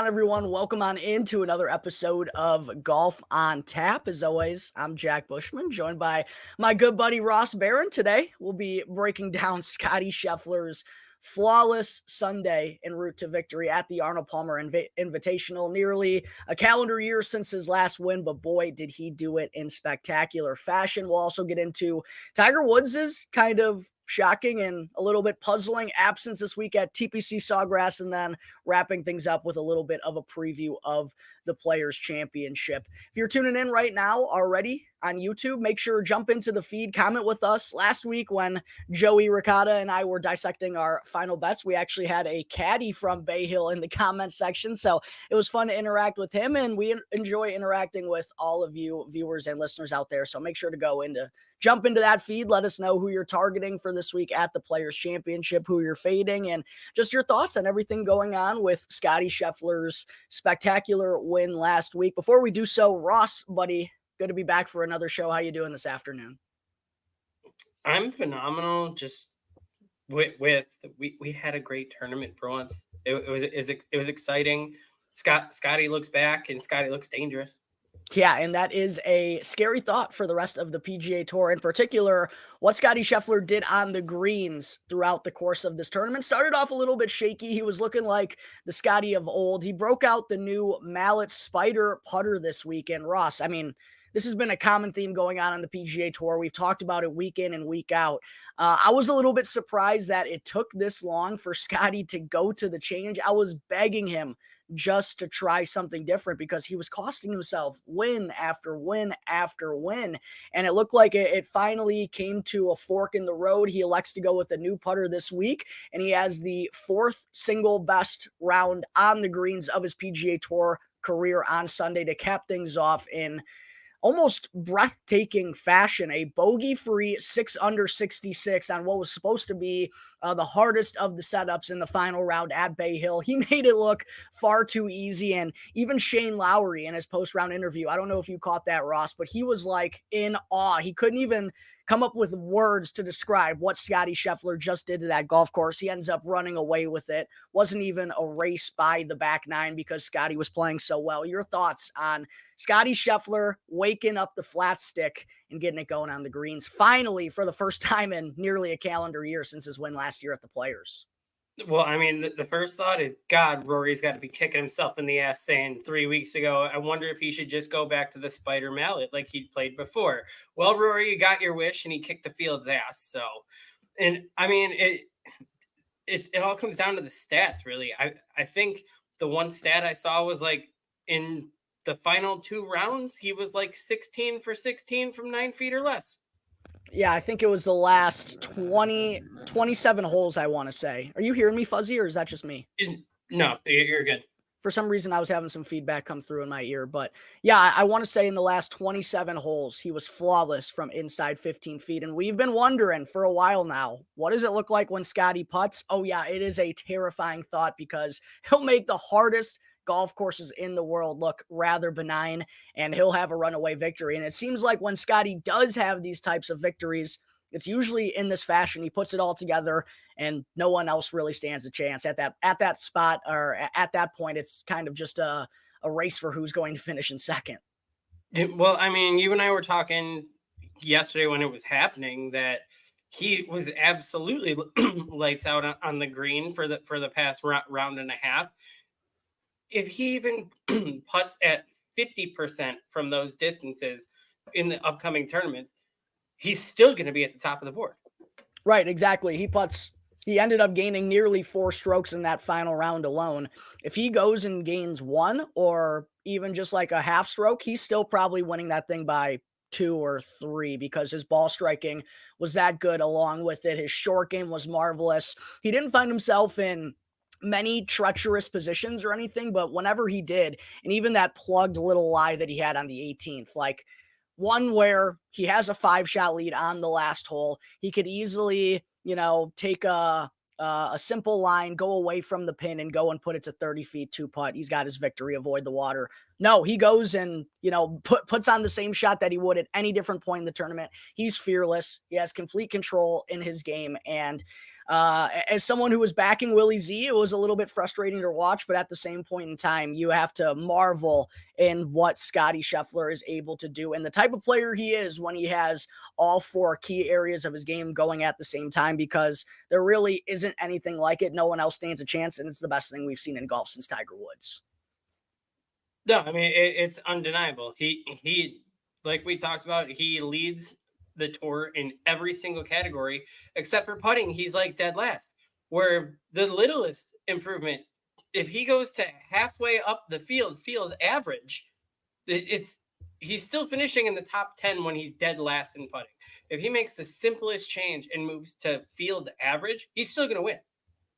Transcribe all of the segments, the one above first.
on, everyone? Welcome on into another episode of Golf on Tap. As always, I'm Jack Bushman, joined by my good buddy Ross Baran. Today, we'll be breaking down Scottie Scheffler's flawless Sunday en route to victory at the Arnold Palmer Invitational. Nearly a calendar year since his last win, but boy, did he do it in spectacular fashion. We'll also get into Tiger Woods's kind of shocking and a little bit puzzling absence this week at TPC Sawgrass, and then wrapping things up with a little bit of a preview of the Players Championship. If you're tuning in right now already on YouTube, make sure to jump into the feed, comment with us. Last week when Joey Ricotta and I were dissecting our final bets, we actually had a caddy from Bay Hill in the comment section, so it was fun to interact with him, and we enjoy interacting with all of you viewers and listeners out there, so make sure to jump into that feed. Let us know who you're targeting for this week at the Players Championship, who you're fading, and just your thoughts on everything going on with Scottie Scheffler's spectacular win last week. Before we do so, Ross, buddy, good to be back for another show. How you doing this afternoon? I'm phenomenal. Just we had a great tournament for once. It was exciting. Scottie looks back, and Scottie looks dangerous. Yeah, and that is a scary thought for the rest of the PGA Tour. In particular, what Scottie Scheffler did on the greens throughout the course of this tournament started off a little bit shaky. He was looking like the Scottie of old. He broke out the new Mallet Spider putter this weekend. Ross, I mean, this has been a common theme going on the PGA Tour. We've talked about it week in and week out. I was a little bit surprised that it took this long for Scottie to go to the change. I was begging him just to try something different because he was costing himself win after win after win. And it looked like it finally came to a fork in the road. He elects to go with a new putter this week, and he has the fourth single best round on the greens of his PGA Tour career on Sunday to cap things off in almost breathtaking fashion. A bogey-free 6 under 66 on what was supposed to be the hardest of the setups in the final round at Bay Hill. He made it look far too easy, and even Shane Lowry in his post-round interview, I don't know if you caught that, Ross, but he was like in awe. He couldn't even come up with words to describe what Scottie Scheffler just did to that golf course. He ends up running away with it. Wasn't even a race by the back nine because Scottie was playing so well. Your thoughts on Scottie Scheffler waking up the flat stick and getting it going on the greens, finally, for the first time in nearly a calendar year since his win last year at the Players? Well, I mean, the first thought is, God, Rory's got to be kicking himself in the ass saying 3 weeks ago, I wonder if he should just go back to the Spider Mallet like he'd played before. Well, Rory, you got your wish, and he kicked the field's ass. So, and I mean, it all comes down to the stats, really. I think the one stat I saw was like in the final 2 rounds, he was like 16 for 16 from 9 feet or less. Yeah, I think it was the last 27 holes, I want to say. Are you hearing me fuzzy, or is that just me? No, you're good. For some reason, I was having some feedback come through in my ear. But yeah, I want to say in the last 27 holes, he was flawless from inside 15 feet. And we've been wondering for a while now, what does it look like when Scottie putts? Oh, yeah, it is a terrifying thought because he'll make the hardest golf courses in the world look rather benign, and he'll have a runaway victory. And it seems like when Scottie does have these types of victories, it's usually in this fashion. He puts it all together, and no one else really stands a chance at that spot, or at that point. It's kind of just a race for who's going to finish in second. Well, I mean, you and I were talking yesterday when it was happening that he was absolutely lights out on the green for the past round and a half. If he even putts at 50% from those distances in the upcoming tournaments, he's still going to be at the top of the board. Right, exactly. He ended up gaining nearly 4 strokes in that final round alone. If he goes and gains 1 or even just like a half stroke, he's still probably winning that thing by 2 or 3 because his ball striking was that good along with it. His short game was marvelous. He didn't find himself in many treacherous positions or anything, but whenever he did, and even that plugged little lie that he had on the 18th, like one where he has a 5-shot lead on the last hole, he could easily, take a simple line, go away from the pin and go and put it to 30 feet 2 putt. He's got his victory, avoid the water. No, he goes and, puts on the same shot that he would at any different point in the tournament. He's fearless. He has complete control in his game. And As someone who was backing Willie Z, it was a little bit frustrating to watch, but at the same point in time, you have to marvel in what Scottie Scheffler is able to do and the type of player he is when he has all four key areas of his game going at the same time, because there really isn't anything like it. No one else stands a chance, and it's the best thing we've seen in golf since Tiger Woods. No, I mean it's undeniable. He like we talked about, he leads the tour in every single category except for putting. He's like dead last. Where the littlest improvement, if he goes to halfway up the field average, it's he's still finishing in the top 10 when he's dead last in putting. If he makes the simplest change and moves to field average, he's still going to win.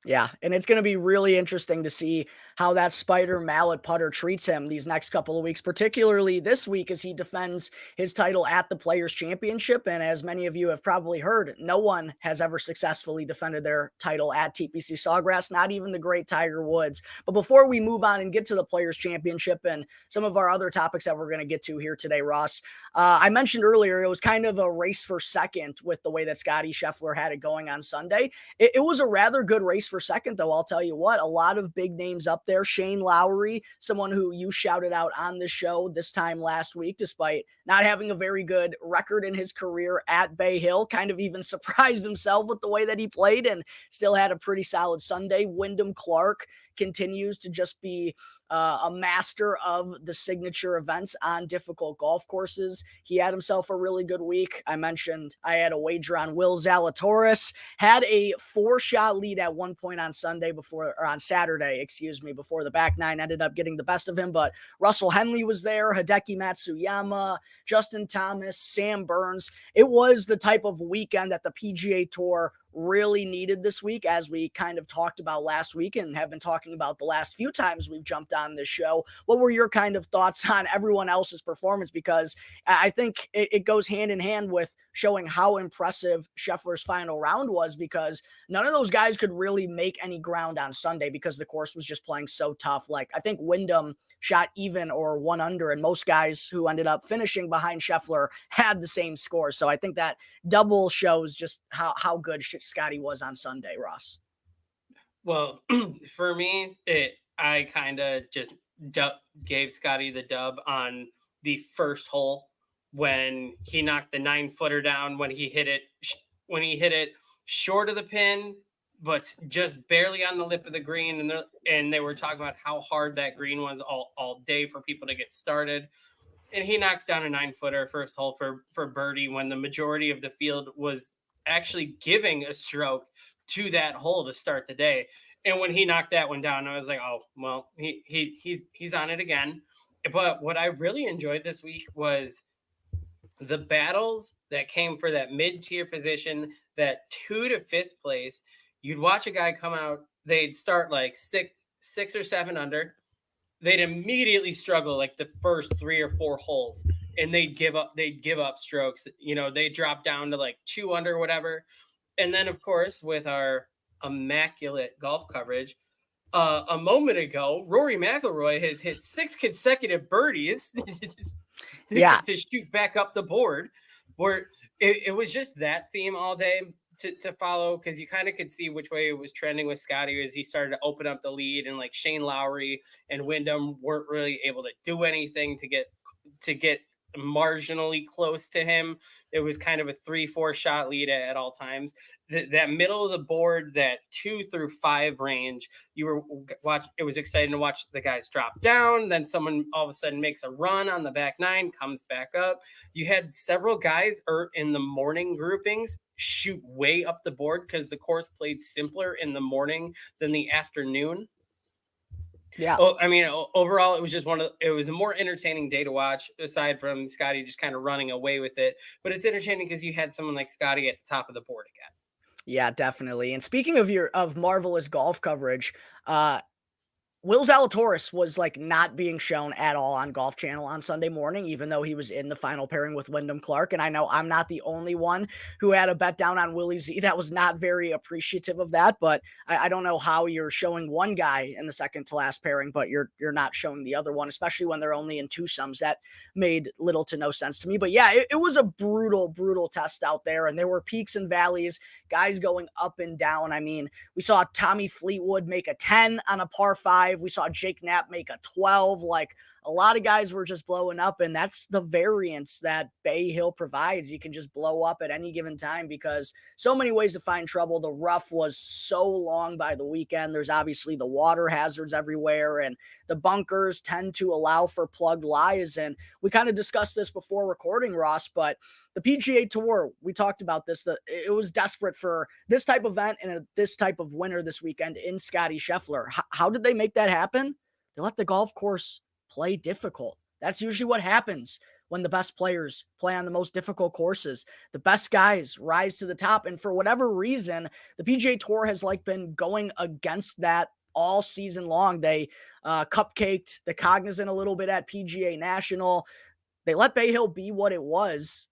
Yeah, and it's going to be really interesting to see how that Spider Mallet putter treats him these next couple of weeks, particularly this week as he defends his title at the Players' Championship. And as many of you have probably heard, no one has ever successfully defended their title at TPC Sawgrass, not even the great Tiger Woods. But before we move on and get to the Players' Championship and some of our other topics that we're going to get to here today, Ross, I mentioned earlier it was kind of a race for second with the way that Scottie Scheffler had it going on Sunday. It was a rather good race for second, though. I'll tell you what, a lot of big names up there. Shane Lowry, someone who you shouted out on the show this time last week, despite not having a very good record in his career at Bay Hill, kind of even surprised himself with the way that he played and still had a pretty solid Sunday. Wyndham Clark continues to just be a master of the signature events on difficult golf courses. He had himself a really good week. I mentioned I had a wager on Will Zalatoris, had a 4-shot lead at one point on Saturday, before the back nine ended up getting the best of him. But Russell Henley was there, Hideki Matsuyama, Justin Thomas, Sam Burns. It was the type of weekend that the PGA Tour really needed this week, as we kind of talked about last week and have been talking about the last few times we've jumped on this show. What were your kind of thoughts on everyone else's performance? Because I think it goes hand in hand with showing how impressive Scheffler's final round was, because none of those guys could really make any ground on Sunday because the course was just playing so tough. Like, I think Wyndham shot even or one under, and most guys who ended up finishing behind Scheffler had the same score. So I think that double shows just how good Scottie was on Sunday, Ross. Well, for me, I kind of just gave Scottie the dub on the first hole when he knocked the 9-footer down, when he hit it short of the pin, but just barely on the lip of the green. And they were talking about how hard that green was all day for people to get started. And he knocks down a 9-footer first hole for birdie when the majority of the field was actually giving a stroke to that hole to start the day. And when he knocked that one down, I was like, oh, well, he's on it again. But what I really enjoyed this week was the battles that came for that mid-tier position, that 2 to 5th place. You'd watch a guy come out, they'd start like six or 7 under. They'd immediately struggle like the first 3 or 4 holes, and they'd give up strokes. They drop down to like 2 under, whatever. And then, of course, with our immaculate golf coverage, a moment ago, Rory McIlroy has hit 6 consecutive birdies to shoot back up the board. Where it was just that theme all day to follow, because you kind of could see which way it was trending with Scottie as he started to open up the lead, and like Shane Lowry and Wyndham weren't really able to do anything to get marginally close to him. It was kind of a 3-4 shot lead at all times. That middle of the board, that 2 through 5 range, it was exciting to watch the guys drop down. Then someone all of a sudden makes a run on the back nine, comes back up. You had several guys in the morning groupings shoot way up the board because the course played simpler in the morning than the afternoon. Yeah. I mean, overall, it was a more entertaining day to watch, aside from Scottie just kind of running away with it. But it's entertaining because you had someone like Scottie at the top of the board again. Yeah, definitely. And speaking of marvelous golf coverage, Will Zalatoris was like not being shown at all on Golf Channel on Sunday morning, even though he was in the final pairing with Wyndham Clark. And I know I'm not the only one who had a bet down on Willie Z that was not very appreciative of that. But I don't know how you're showing one guy in the second to last pairing, but you're not showing the other one, especially when they're only in two sums. That made little to no sense to me. But yeah, it was a brutal test out there, and there were peaks and valleys, guys going up and down. I mean, we saw Tommy Fleetwood make a 10 on a par 5. We saw Jake Knapp make a 12. Like, a lot of guys were just blowing up, and that's the variance that Bay Hill provides. You can just blow up at any given time because so many ways to find trouble. The rough was so long by the weekend. There's obviously the water hazards everywhere, and the bunkers tend to allow for plugged lies. And we kind of discussed this before recording, Ross, but the PGA Tour, we talked about this, that it was desperate for this type of event and this type of winner this weekend in Scottie Scheffler. How did they make that happen? They let the golf course play difficult. That's usually what happens when the best players play on the most difficult courses. The best guys rise to the top. And for whatever reason, the PGA Tour has like been going against that all season long. They cupcaked the Cognizant a little bit at PGA National. They let Bay Hill be what it was,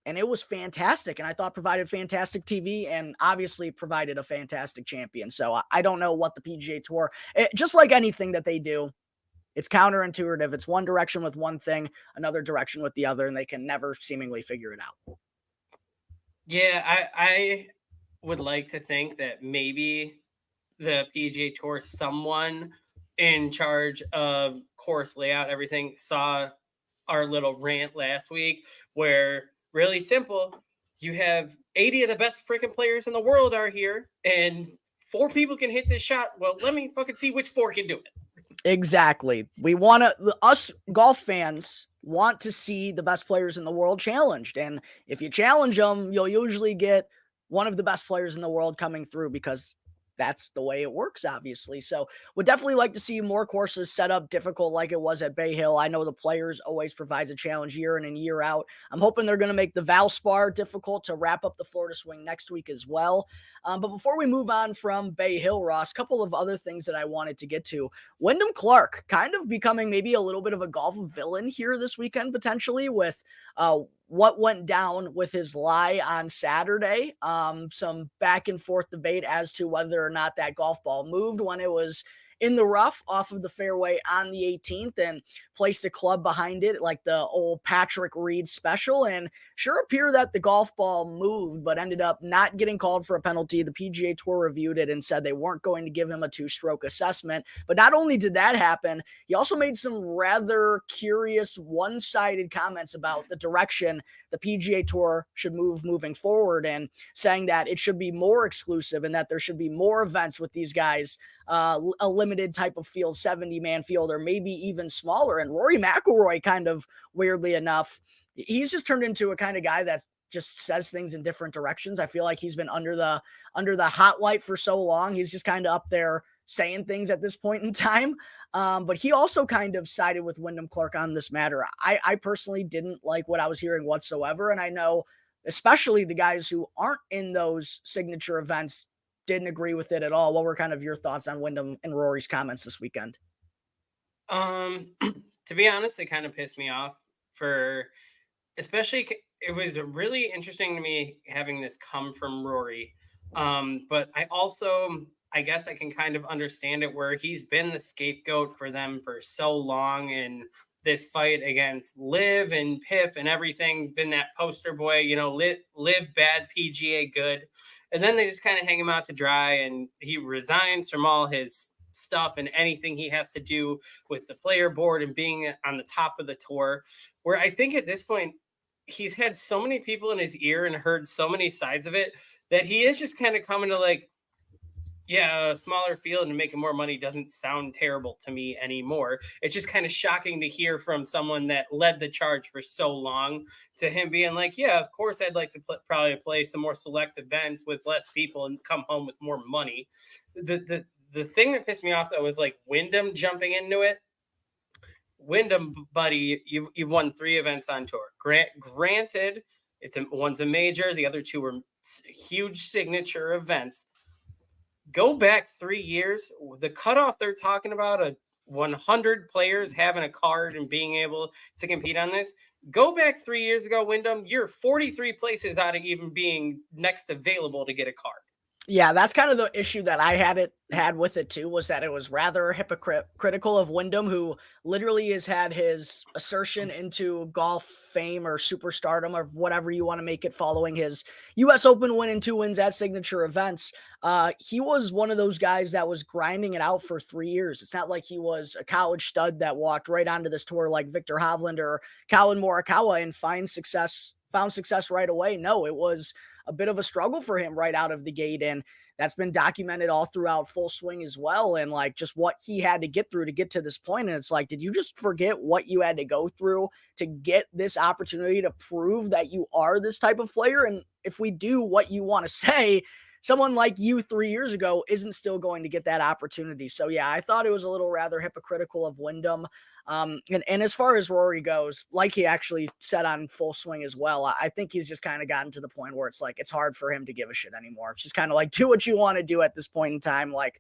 and it was fantastic. And I thought provided fantastic TV and obviously provided a fantastic champion. So I don't know what the PGA Tour, just like anything that they do, it's counterintuitive. It's one direction with one thing, another direction with the other, and they can never seemingly figure it out. Yeah, I would like to think that maybe the PGA Tour, someone in charge of course layout, everything, saw our little rant last week where really simple, you have 80 of the best freaking players in the world are here and 4 people can hit this shot. Well, let me fucking see which 4 can do it. Exactly. We want to, us golf fans want to see the best players in the world challenged. And if you challenge them, you'll usually get one of the best players in the world coming through because that's the way it works, obviously. So would definitely like to see more courses set up difficult like it was at Bay Hill. I know the players always provides a challenge year in and year out. I'm hoping they're going to make the Valspar difficult to wrap up the Florida Swing next week as well. But before we move on from Bay Hill, Ross, a couple of other things that I wanted to get to. Wyndham Clark kind of becoming maybe a little bit of a golf villain here this weekend, potentially, with what went down with his lie on Saturday. Some back and forth debate as to whether or not that golf ball moved when it was in the rough off of the fairway on the 18th and placed a club behind it like the old Patrick Reed special, and sure appeared that the golf ball moved but ended up not getting called for a penalty. The PGA Tour reviewed it and said they weren't going to give him a 2-stroke assessment. But not only did that happen, he also made some rather curious one-sided comments about the direction the PGA Tour should move moving forward, and saying that it should be more exclusive and that there should be more events with these guys, a limited type of field, 70-man field, or maybe even smaller. And Rory McIlroy, kind of weirdly enough, he's just turned into a kind of guy that just says things in different directions. I feel like he's been under the hot light for so long. He's just kind of up there saying things at this point in time. But he also kind of sided with Wyndham Clark on this matter. I personally didn't like what I was hearing whatsoever. And I know especially the guys who aren't in those signature events didn't agree with it at all. What were kind of your thoughts on Wyndham and Rory's comments this weekend? To be honest, it kind of pissed me off for, especially it was really interesting to me having this come from Rory. But I also, I guess I can kind of understand it where he's been the scapegoat for them for so long, and this fight against Liv and Piff and everything, been that poster boy, Liv bad, PGA good. And then they just kind of hang him out to dry, and he resigns from all his stuff and anything he has to do with the player board and being on the top of the tour. Where I think at this point, he's had so many people in his ear and heard so many sides of it that he is just kind of coming to like, yeah, a smaller field and making more money doesn't sound terrible to me anymore. It's just kind of shocking to hear from someone that led the charge for so long to him being like, yeah, of course I'd like to probably play some more select events with less people and come home with more money. The thing that pissed me off though was like Wyndham jumping into it. Wyndham, buddy, you've won 3 events on tour. Granted, one's a major, the other 2 were huge signature events. Go back 3 years, the cutoff they're talking about, 100 players having a card and being able to compete on this. Go back 3 years ago, Wyndham, you're 43 places out of even being next available to get a card. Yeah, that's kind of the issue that I had with it too, was that it was rather hypocritical of Wyndham, who literally has had his assertion into golf fame or superstardom or whatever you want to make it, following his U.S. Open win and 2 wins at signature events. He was one of those guys that was grinding it out for 3 years. It's not like he was a college stud that walked right onto this tour like Victor Hovland or Colin Morikawa and found success right away. No, it was a bit of a struggle for him right out of the gate. And that's been documented all throughout Full Swing as well. And like just what he had to get through to get to this point. And it's like, did you just forget what you had to go through to get this opportunity to prove that you are this type of player? And if we do what you want to say, someone like you 3 years ago isn't still going to get that opportunity. So yeah, I thought it was a little rather hypocritical of Wyndham. And as far as Rory goes, like he actually said on Full Swing as well, I think he's just kind of gotten to the point where it's like, it's hard for him to give a shit anymore. It's just kind of like, do what you want to do at this point in time. Like,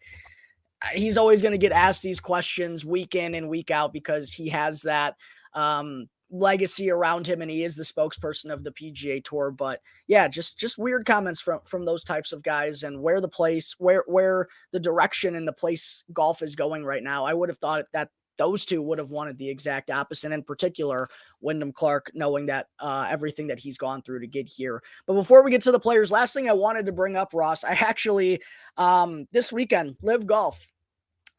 he's always going to get asked these questions week in and week out because he has that legacy around him and he is the spokesperson of the PGA Tour. But yeah, just weird comments from those types of guys, and where the direction and the place golf is going right now. I would have thought that those two would have wanted the exact opposite, in particular Wyndham Clark, knowing that everything that he's gone through to get here. But before we get to the players, last thing I wanted to bring up, Ross, I actually this weekend, Live Golf,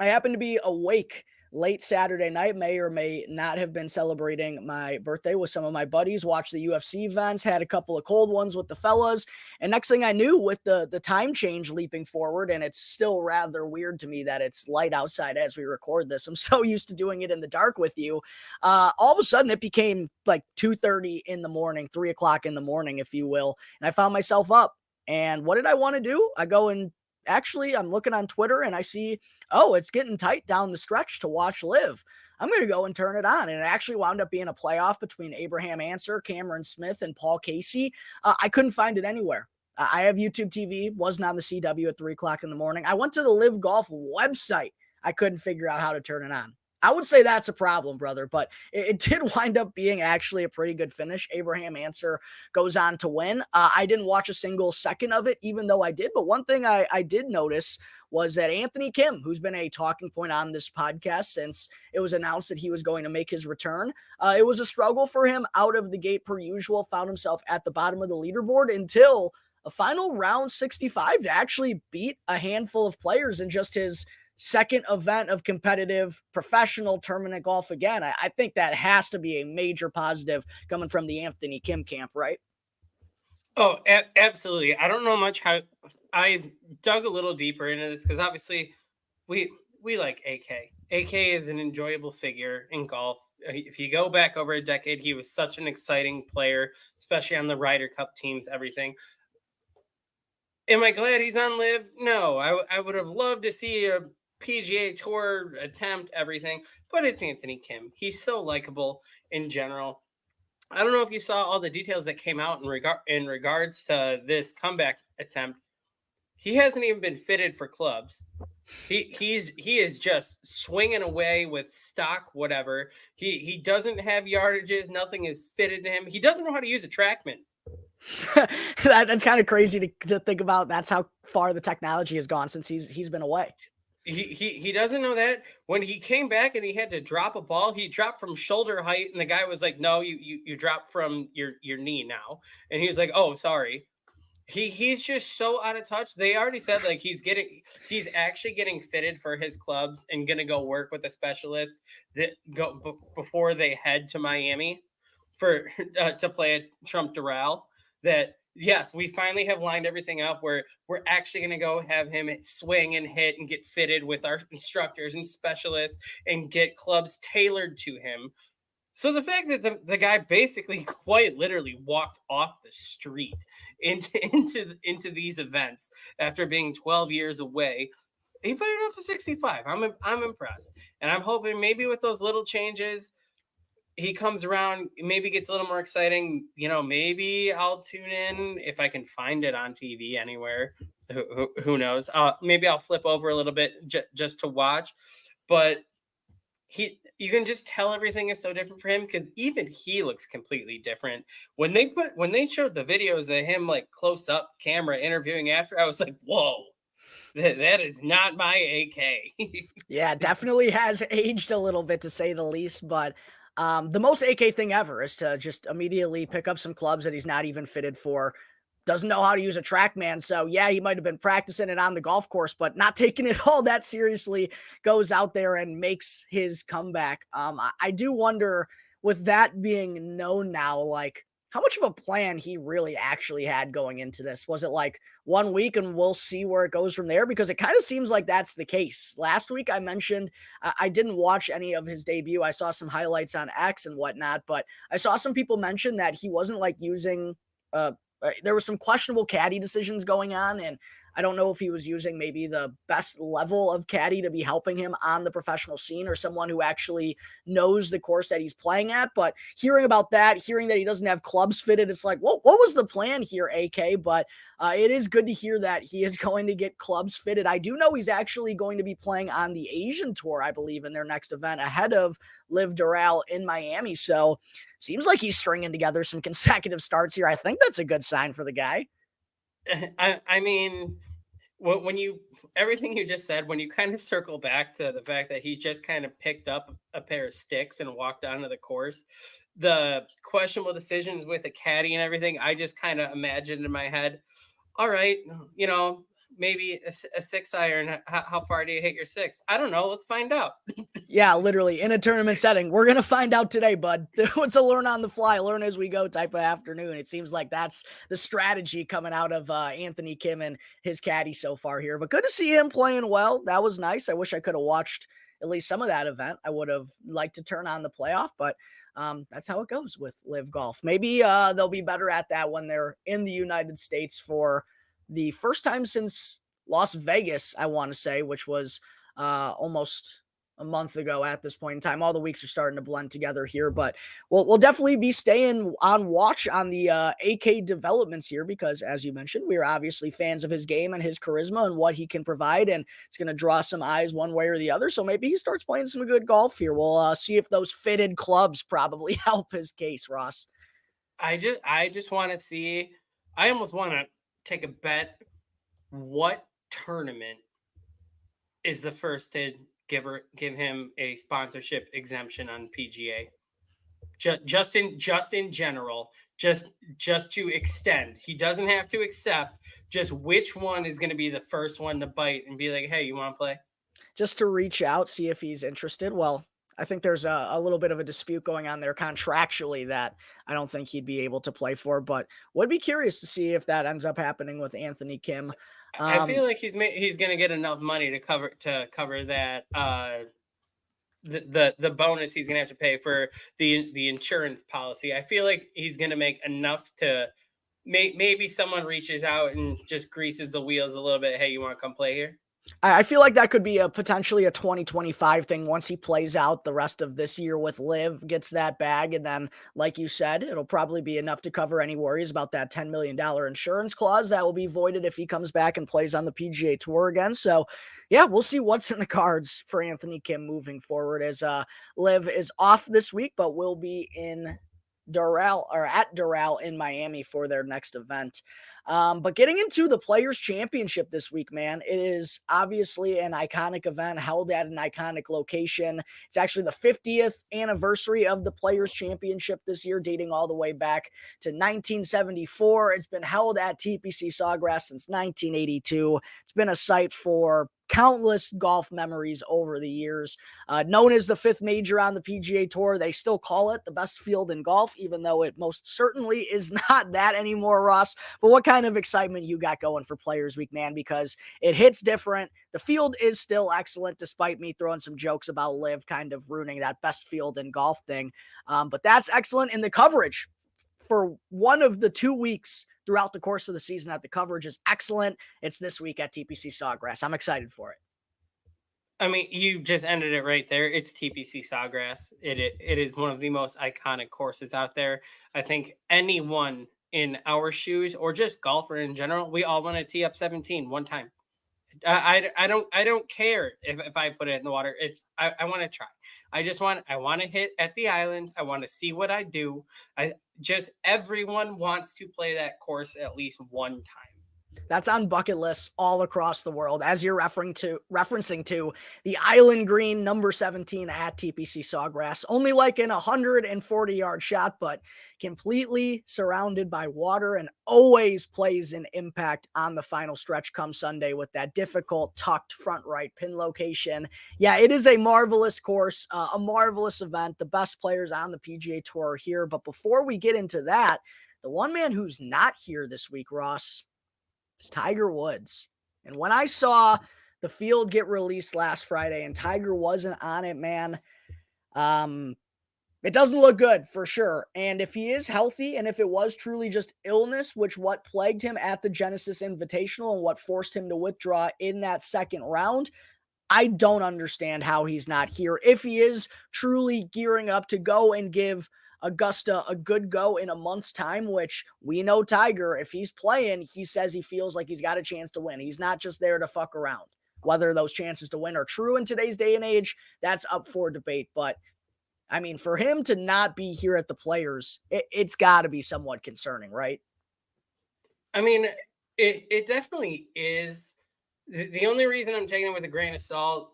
I happened to be awake late Saturday night, may or may not have been celebrating my birthday with some of my buddies, watched the UFC events, had a couple of cold ones with the fellas. And next thing I knew, with the time change leaping forward, and it's still rather weird to me that it's light outside as we record this. I'm so used to doing it in the dark with you. All of a sudden it became like 2:30 in the morning, 3 o'clock in the morning, if you will. And I found myself up. And what did I want to do? I'm looking on Twitter and I see, oh, it's getting tight down the stretch to watch Live. I'm going to go and turn it on. And it actually wound up being a playoff between Abraham Answer, Cameron Smith, and Paul Casey. I couldn't find it anywhere. I have YouTube TV, wasn't on the CW at 3 o'clock in the morning. I went to the Live Golf website. I couldn't figure out how to turn it on. I would say that's a problem, brother, but it did wind up being actually a pretty good finish. Abraham Answer goes on to win. I didn't watch a single second of it, even though I did. But one thing I did notice was that Anthony Kim, who's been a talking point on this podcast since it was announced that he was going to make his return, it was a struggle for him out of the gate per usual, found himself at the bottom of the leaderboard until a final round 65 to actually beat a handful of players in just his second event of competitive professional tournament golf again. I think that has to be a major positive coming from the Anthony Kim camp, right? Oh, absolutely. I don't know much how. I dug a little deeper into this because obviously we like AK. AK is an enjoyable figure in golf. If you go back over a decade, he was such an exciting player, especially on the Ryder Cup teams, everything. Am I glad he's on Live? No, I would have loved to see a PGA Tour attempt, everything, but it's Anthony Kim. He's so likable in general. I don't know if you saw all the details that came out in regards to this comeback attempt. He hasn't even been fitted for clubs. He is just swinging away with stock whatever. He doesn't have yardages. Nothing is fitted to him. He doesn't know how to use a TrackMan. That's kind of crazy to think about. That's how far the technology has gone since he's been away. He doesn't know that. When he came back and he had to drop a ball, he dropped from shoulder height, and the guy was like, "No, you dropped from your knee now." And he was like, "Oh, sorry." He's just so out of touch. They already said like he's actually getting fitted for his clubs and gonna go work with a specialist that before they head to Miami for to play at Trump Doral. That yes, we finally have lined everything up where we're actually going to go have him swing and hit and get fitted with our instructors and specialists and get clubs tailored to him. So the fact that the guy basically quite literally walked off the street into these events after being 12 years away, he put it off a 65. I'm impressed. And I'm hoping maybe with those little changes, he comes around, maybe gets a little more exciting. Maybe I'll tune in if I can find it on TV anywhere. Who knows? Maybe I'll flip over a little bit just to watch. But you can just tell everything is so different for him because even he looks completely different. When they showed the videos of him like close up camera interviewing after, I was like, whoa, that is not my AK. Yeah, definitely has aged a little bit to say the least, but the most AK thing ever is to just immediately pick up some clubs that he's not even fitted for. Doesn't know how to use a TrackMan. So yeah, he might have been practicing it on the golf course, but not taking it all that seriously, goes out there and makes his comeback. I do wonder, with that being known now, like how much of a plan he really actually had going into this. Was it like 1 week and we'll see where it goes from there? Because it kind of seems like that's the case. Last week I mentioned I didn't watch any of his debut. I saw some highlights on X and whatnot, but I saw some people mention that he wasn't like using there was some questionable caddy decisions going on, and I don't know if he was using maybe the best level of caddy to be helping him on the professional scene or someone who actually knows the course that he's playing at. But hearing about that, hearing that he doesn't have clubs fitted, it's like, what was the plan here, AK? But it is good to hear that he is going to get clubs fitted. I do know he's actually going to be playing on the Asian Tour, I believe, in their next event ahead of Liv Doral in Miami. So seems like he's stringing together some consecutive starts here. I think that's a good sign for the guy. I mean, when you everything you just said, when you kind of circle back to the fact that he just kind of picked up a pair of sticks and walked onto the course, the questionable decisions with a caddy and everything, I just kind of imagined in my head, all right, maybe a six iron. How far do you hit your six? I don't know. Let's find out. Yeah, literally in a tournament setting. We're going to find out today, bud. It's a learn on the fly, learn as we go type of afternoon. It seems like that's the strategy coming out of Anthony Kim and his caddy so far here. But good to see him playing well. That was nice. I wish I could have watched at least some of that event. I would have liked to turn on the playoff, but that's how it goes with Live Golf. Maybe they'll be better at that when they're in the United States for the first time since Las Vegas, I want to say, which was almost a month ago at this point in time. All the weeks are starting to blend together here, but we'll definitely be staying on watch on the AK developments here because, as you mentioned, we are obviously fans of his game and his charisma and what he can provide, and it's going to draw some eyes one way or the other. So maybe he starts playing some good golf here. We'll see if those fitted clubs probably help his case, Ross. I just want to see. I almost want to take a bet. What tournament is the first to give him a sponsorship exemption on PGA? Just in general, just to extend. He doesn't have to accept. Just which one is going to be the first one to bite and be like, "Hey, you want to play?" Just to reach out, see if he's interested. Well, I think there's a little bit of a dispute going on there contractually that I don't think he'd be able to play for, but would be curious to see if that ends up happening with Anthony Kim. I Um, feel like he's going to get enough money to cover that the bonus he's gonna have to pay for the insurance policy. I feel like he's gonna make enough to maybe someone reaches out and just greases the wheels a little bit. Hey, you want to come play here? I feel like that could be a potentially a 2025 thing once he plays out the rest of this year with Liv, gets that bag, and then, like you said, it'll probably be enough to cover any worries about that $10 million insurance clause that will be voided if he comes back and plays on the PGA Tour again. So, yeah, we'll see what's in the cards for Anthony Kim moving forward as Liv is off this week, but will be in Doral or at Doral in Miami for their next event. But getting into the Players Championship this week, man, it is obviously an iconic event held at an iconic location. It's actually the 50th anniversary of the Players Championship this year, dating all the way back to 1974. It's been held at TPC Sawgrass since 1982. It's been a site for countless golf memories over the years. Known as the fifth major on the PGA Tour, they still call it the best field in golf, even though it most certainly is not that anymore, Ross. But what kind of excitement you got going for Players Week, man? Because it hits different. The field is still excellent, despite me throwing some jokes about Liv kind of ruining that best field in golf thing. But that's excellent in the coverage for one of the 2 weeks throughout the course of the season that the coverage is excellent. It's this week at TPC Sawgrass. I'm excited for it. I mean, you just ended it right there. It's TPC Sawgrass. It is one of the most iconic courses out there. I think anyone in our shoes or just golfer in general, we all want to tee up 17 one time. I don't care if I put it in the water. I want to try. I want to hit at the island. I want to see what I do. I just everyone wants to play that course at least one time. That's on bucket lists all across the world. As you're referencing to the Island Green number 17 at TPC Sawgrass, only like an 140-yard shot, but completely surrounded by water and always plays an impact on the final stretch come Sunday with that difficult tucked front right pin location. Yeah, it is a marvelous course, a marvelous event. The best players on the PGA Tour are here. But before we get into that, the one man who's not here this week, Ross, it's Tiger Woods. And when I saw the field get released last Friday and Tiger wasn't on it, man, it doesn't look good for sure. And if he is healthy and if it was truly just illness, which what plagued him at the Genesis Invitational and what forced him to withdraw in that second round, I don't understand how he's not here. If he is truly gearing up to go and give Augusta a good go in a month's time, which we know Tiger, if he's playing, he says he feels like he's got a chance to win. He's not just there to fuck around. Whether those chances to win are true in today's day and age, that's up for debate. But I mean, for him to not be here at the Players, it's got to be somewhat concerning, right? I mean, it definitely is. The only reason I'm taking it with a grain of salt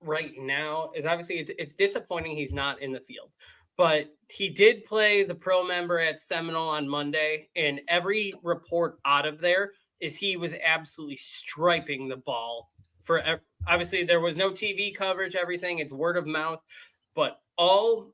right now is obviously it's disappointing he's not in the field. But he did play the pro member at Seminole on Monday, and every report out of there is he was absolutely striping the ball. Obviously there was no TV coverage, everything, it's word of mouth, but all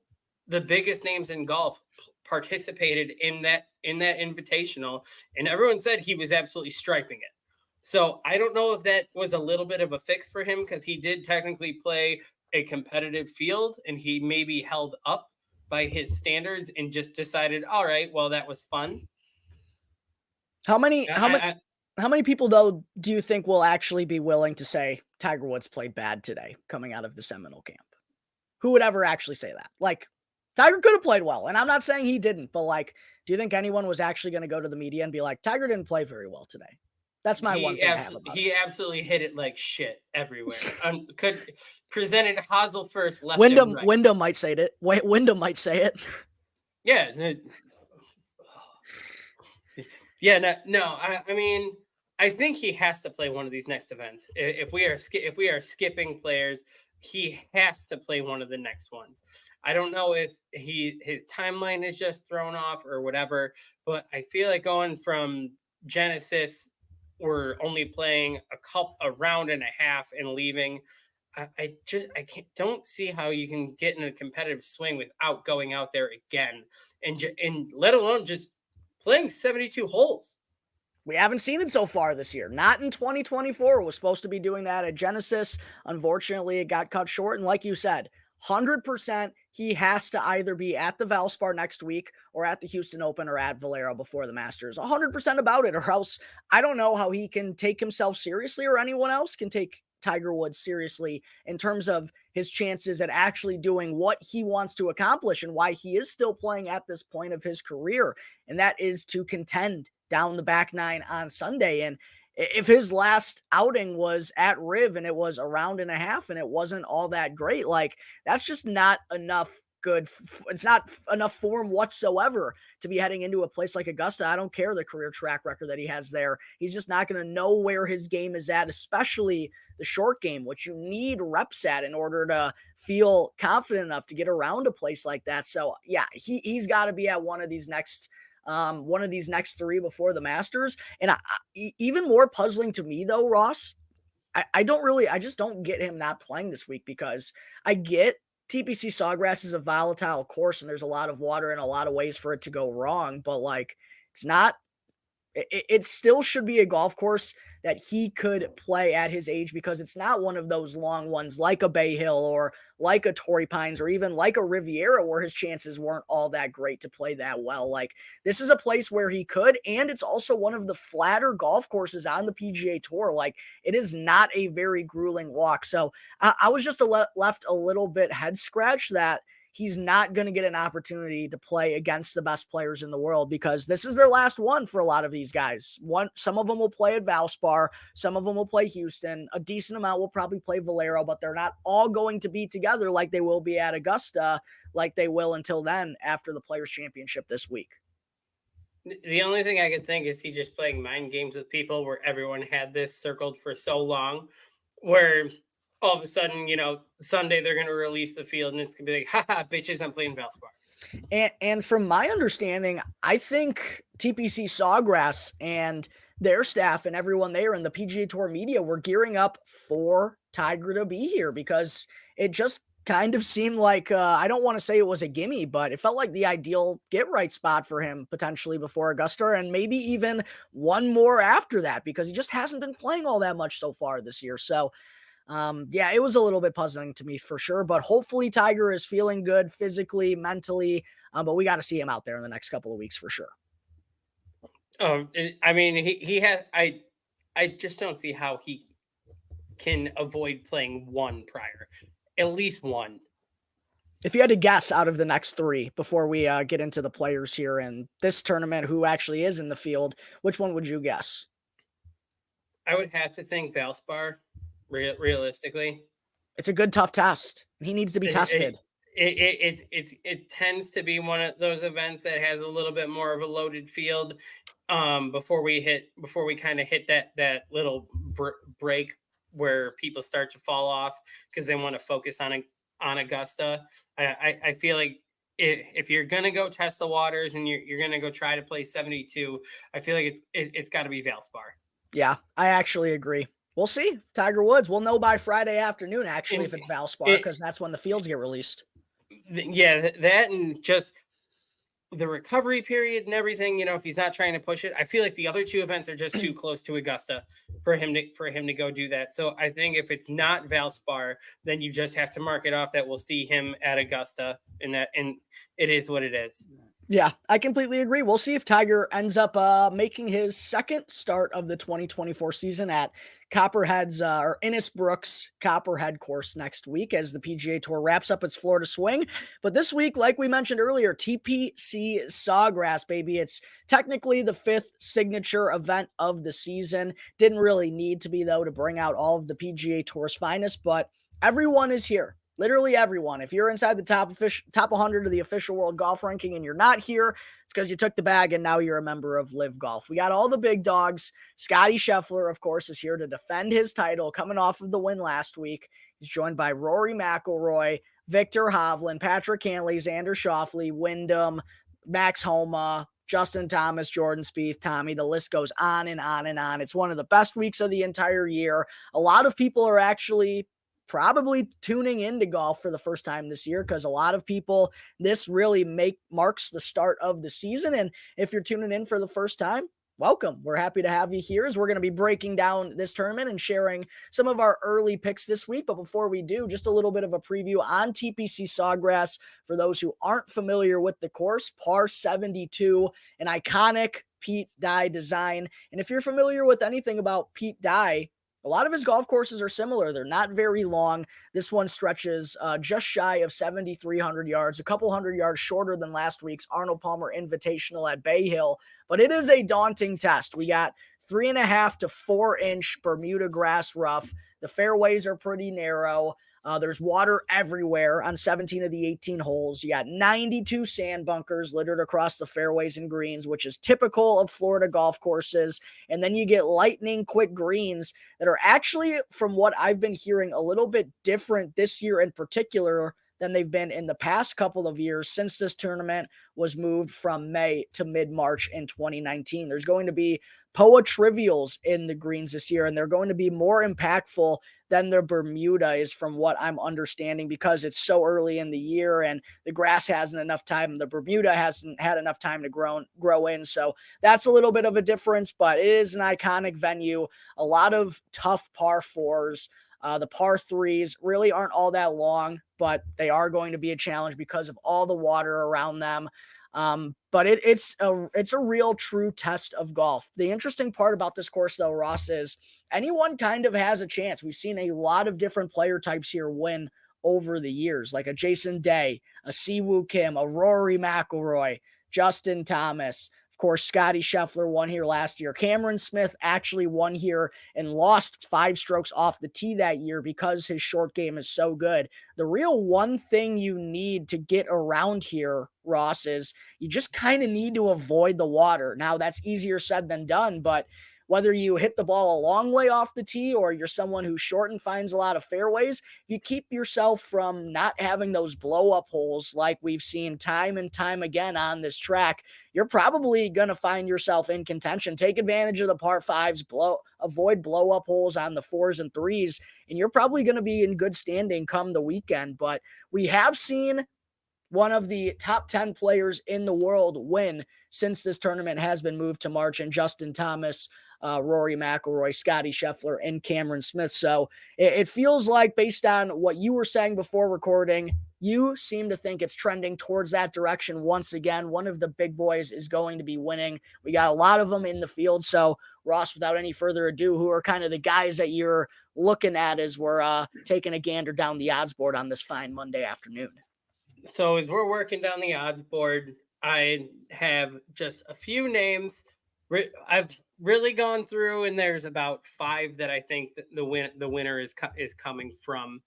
the biggest names in golf participated in that invitational, and everyone said he was absolutely striping it. So I don't know if that was a little bit of a fix for him because he did technically play a competitive field and he maybe held up by his standards and just decided, all right, well, that was fun. How many people though do you think will actually be willing to say Tiger Woods played bad today coming out of the Seminole camp? Who would ever actually say that? Like, Tiger could have played well, and I'm not saying he didn't, but like, do you think anyone was actually going to go to the media and be like, Tiger didn't play very well today? That's my one thing I have about he absolutely hit it like shit everywhere. Could presented Hazel first, left Wyndham, right. Wyndham might say it. Wyndham might say it. Yeah. Yeah. No. I mean, I think he has to play one of these next events. If we are skipping players, he has to play one of the next ones. I don't know if his timeline is just thrown off or whatever, but I feel like going from Genesis, we're only playing a round and a half and leaving. I don't see how you can get in a competitive swing without going out there again and let alone just playing 72 holes. We haven't seen it so far this year. Not in 2024. It was supposed to be doing that at Genesis. Unfortunately, it got cut short. And like you said, 100% he has to either be at the Valspar next week or at the Houston Open or at Valero before the Masters. 100% about it, or else I don't know how he can take himself seriously or anyone else can take Tiger Woods seriously in terms of his chances at actually doing what he wants to accomplish and why he is still playing at this point of his career. And that is to contend down the back nine on Sunday. And if his last outing was at Riv and it was a round and a half and it wasn't all that great, like, that's just not enough it's not enough form whatsoever to be heading into a place like Augusta. I don't care the career track record that he has there. He's just not going to know where his game is at, especially the short game, which you need reps at in order to feel confident enough to get around a place like that. So yeah, he's got to be at one of these next three before the Masters. And even more puzzling to me though, Ross, I just don't get him not playing this week, because I get TPC Sawgrass is a volatile course and there's a lot of water and a lot of ways for it to go wrong, but like, it's not It still should be a golf course that he could play at his age, because it's not one of those long ones like a Bay Hill or like a Torrey Pines or even like a Riviera where his chances weren't all that great to play that well. Like, this is a place where he could, and it's also one of the flatter golf courses on the PGA Tour. Like, it is not a very grueling walk. So I was just left a little bit head scratch that he's not going to get an opportunity to play against the best players in the world, because this is their last one for a lot of these guys. Some of them will play at Valspar, some of them will play Houston, a decent amount will probably play Valero, but they're not all going to be together like they will be at Augusta, like they will until then after the Players Championship this week. The only thing I could think is he just playing mind games with people where everyone had this circled for so long, where all of a sudden, Sunday they're going to release the field and it's going to be like, haha, bitches, I'm playing Valspar. And from my understanding, I think TPC Sawgrass and their staff and everyone there in the PGA Tour media were gearing up for Tiger to be here, because it just kind of seemed like, I don't want to say it was a gimme, but it felt like the ideal get right spot for him potentially before Augusta, and maybe even one more after that, because he just hasn't been playing all that much so far this year. So yeah, it was a little bit puzzling to me for sure, but hopefully Tiger is feeling good physically, mentally. But we got to see him out there in the next couple of weeks for sure. I mean, he has. I just don't see how he can avoid playing one prior, at least one. If you had to guess out of the next three before we get into the players here in this tournament, who actually is in the field, which one would you guess? I would have to think Valspar. Realistically, it's a good tough test. He needs to be tested. It tends to be one of those events that has a little bit more of a loaded field before we kind of hit that little break where people start to fall off because they want to focus on Augusta. I feel like if you're gonna go test the waters and you're gonna go try to play 72, I feel like it's got to be Valspar. Yeah, I actually agree. We'll see. Tiger Woods. We'll know by Friday afternoon, actually, if it's Valspar, because that's when the fields get released. Yeah, that and just the recovery period and everything. If he's not trying to push it, I feel like the other two events are just too close to Augusta for him to go do that. So I think if it's not Valspar, then you just have to mark it off that we'll see him at Augusta, and it is what it is. Yeah, I completely agree. We'll see if Tiger ends up making his second start of the 2024 season at Copperhead's or Innisbrook's Copperhead course next week as the PGA Tour wraps up its Florida swing. But this week, like we mentioned earlier, TPC Sawgrass, baby. It's technically the fifth signature event of the season. Didn't really need to be, though, to bring out all of the PGA Tour's finest, but everyone is here. Literally everyone. If you're inside the top 100 of the official world golf ranking and you're not here, it's because you took the bag and now you're a member of Live Golf. We got all the big dogs. Scottie Scheffler, of course, is here to defend his title, coming off of the win last week. He's joined by Rory McIlroy, Victor Hovland, Patrick Cantlay, Xander Schauffele, Wyndham, Max Homa, Justin Thomas, Jordan Spieth, Tommy. The list goes on and on and on. It's one of the best weeks of the entire year. A lot of people are actually probably tuning into golf for the first time this year, because a lot of people, this really marks the start of the season. And if you're tuning in for the first time, welcome. We're happy to have you here as we're going to be breaking down this tournament and sharing some of our early picks this week. But before we do, just a little bit of a preview on TPC Sawgrass for those who aren't familiar with the course. Par 72, an iconic Pete Dye design. And if you're familiar with anything about Pete Dye, a lot of his golf courses are similar. They're not very long. This one stretches just shy of 7,300 yards, a couple hundred yards shorter than last week's Arnold Palmer Invitational at Bay Hill. But it is a daunting test. We got 3.5 to 4 inch Bermuda grass rough. The fairways are pretty narrow. There's water everywhere on 17 of the 18 holes. You got 92 sand bunkers littered across the fairways and greens, which is typical of Florida golf courses. And then you get lightning quick greens that are actually, from what I've been hearing, a little bit different this year in particular than they've been in the past couple of years since this tournament was moved from May to mid-March in 2019. There's going to be POA trivials in the greens this year, and they're going to be more impactful than the Bermuda is, from what I'm understanding, because it's so early in the year and the grass hasn't enough time. The Bermuda hasn't had enough time to grow in. So that's a little bit of a difference, but it is an iconic venue. A lot of tough par fours. The par threes really aren't all that long, but they are going to be a challenge because of all the water around them. But it's a real true test of golf. The interesting part about this course, though, Ross, is anyone kind of has a chance. We've seen a lot of different player types here win over the years, like a Jason Day, a Siwoo Kim, a Rory McIlroy, Justin Thomas. Of course, Scottie Scheffler won here last year. Cameron Smith actually won here and lost 5 strokes off the tee that year because his short game is so good. The real one thing you need to get around here, Ross, is you just kind of need to avoid the water. Now, that's easier said than done, but whether you hit the ball a long way off the tee or you're someone who's short and finds a lot of fairways, if you keep yourself from not having those blow-up holes like we've seen time and time again on this track, you're probably going to find yourself in contention. Take advantage of the par fives, avoid blow-up holes on the 4s and 3s, and you're probably going to be in good standing come the weekend. But we have seen one of the top 10 players in the world win since this tournament has been moved to March, and Justin Thomas, Rory McIlroy, Scottie Scheffler, and Cameron Smith. So it feels like, based on what you were saying before recording, you seem to think it's trending towards that direction once again. One of the big boys is going to be winning. We got a lot of them in the field. So, Ross, without any further ado, who are kind of the guys that you're looking at as we're taking a gander down the odds board on this fine Monday afternoon? So as we're working down the odds board, I have just a few names. I've really gone through, and there's about 5 that I think that the winner is coming from,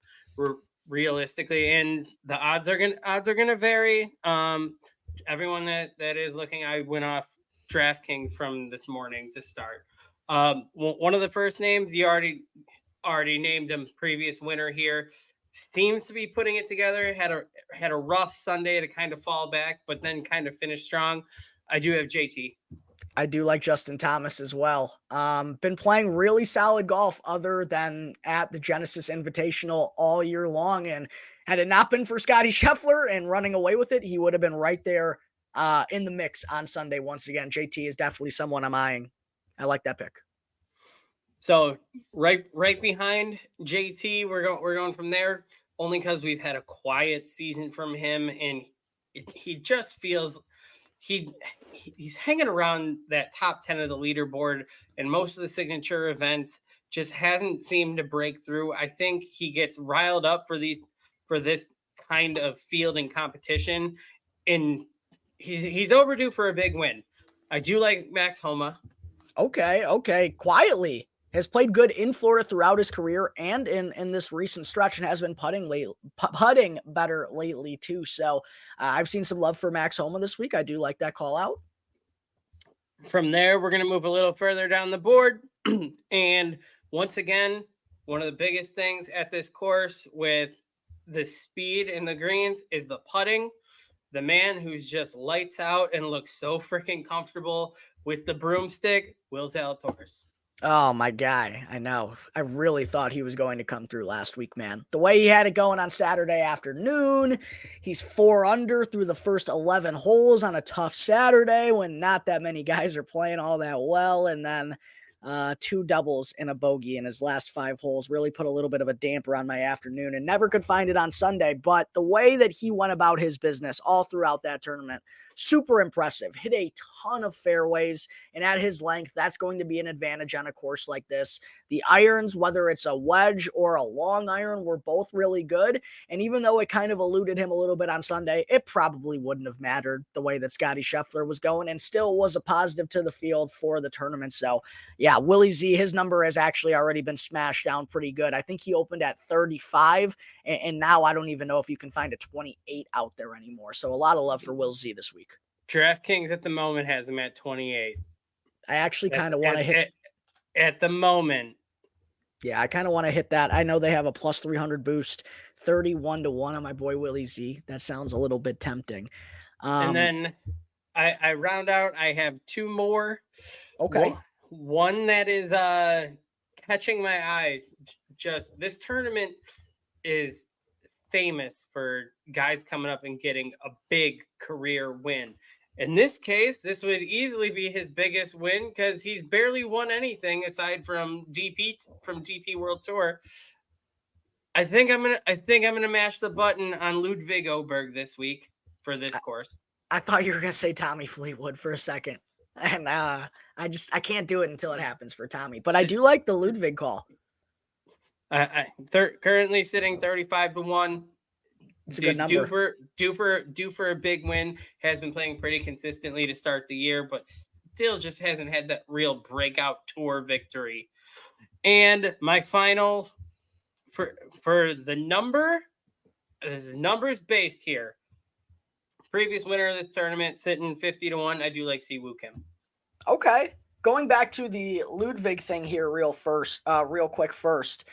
realistically, and the odds are gonna vary. Everyone that is looking, I went off DraftKings from this morning to start. One of the first names, you already named him, previous winner here, seems to be putting it together. Had a rough Sunday to kind of fall back, but then kind of finished strong. I do have JT. I do like Justin Thomas as well. Been playing really solid golf other than at the Genesis Invitational all year long. And had it not been for Scottie Scheffler and running away with it, he would have been right there in the mix on Sunday once again. JT is definitely someone I'm eyeing. I like that pick. So right behind JT, we're going from there, only because we've had a quiet season from him, and he just feels he's hanging around that top 10 of the leaderboard, and most of the signature events just hasn't seemed to break through. I think he gets riled up for this kind of field and competition, and he's overdue for a big win. I do like Max Homa. Okay. Quietly has played good in Florida throughout his career and in this recent stretch, and has been putting better lately too. So I've seen some love for Max Homa this week. I do like that call out. From there, we're going to move a little further down the board. And once again, one of the biggest things at this course with the speed and the greens is the putting. The man who's just lights out and looks so freaking comfortable with the broomstick, Will Zalatoris. Oh, my guy. I know. I really thought he was going to come through last week, man. The way he had it going on Saturday afternoon, he's 4 under through the first 11 holes on a tough Saturday when not that many guys are playing all that well. And then 2 doubles and a bogey in his last 5 holes really put a little bit of a damper on my afternoon, and never could find it on Sunday. But the way that he went about his business all throughout that tournament, super impressive. Hit a ton of fairways, and at his length, that's going to be an advantage on a course like this. The irons, whether it's a wedge or a long iron, were both really good. And even though it kind of eluded him a little bit on Sunday, it probably wouldn't have mattered the way that Scottie Scheffler was going, and still was a positive to the field for the tournament. So yeah, Willie Z, his number has actually already been smashed down pretty good. I think he opened at 35, and now I don't even know if you can find a 28 out there anymore. So a lot of love for Will Z this week. DraftKings at the moment has him at 28. I actually kind of want to hit at the moment. Yeah, I kind of want to hit that. I know they have a plus 300 boost, 31-1 on my boy Willie Z. That sounds a little bit tempting. And then I round out. I have 2 more. Okay. one that is catching my eye. Just this tournament is famous for guys coming up and getting a big career win. In this case, this would easily be his biggest win because he's barely won anything aside from DP World Tour. I think I'm gonna mash the button on Ludwig Oberg this week for this course. I thought you were gonna say Tommy Fleetwood for a second, and I can't do it until it happens for Tommy. But I do like the Ludwig call. Currently sitting 35-1. It's a good number. Due for a big win. Has been playing pretty consistently to start the year, but still just hasn't had that real breakout tour victory. And my final for the number, this is numbers based here. Previous winner of this tournament sitting 50-1. I do like Siwoo Kim. Okay, going back to the Ludwig thing here, real quick first.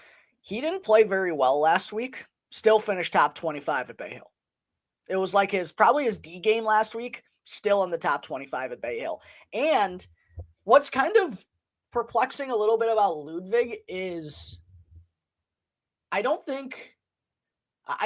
He didn't play very well last week. Still finished top 25 at Bay Hill. It was like probably his D game last week. Still in the top 25 at Bay Hill. And what's kind of perplexing a little bit about Ludwig is I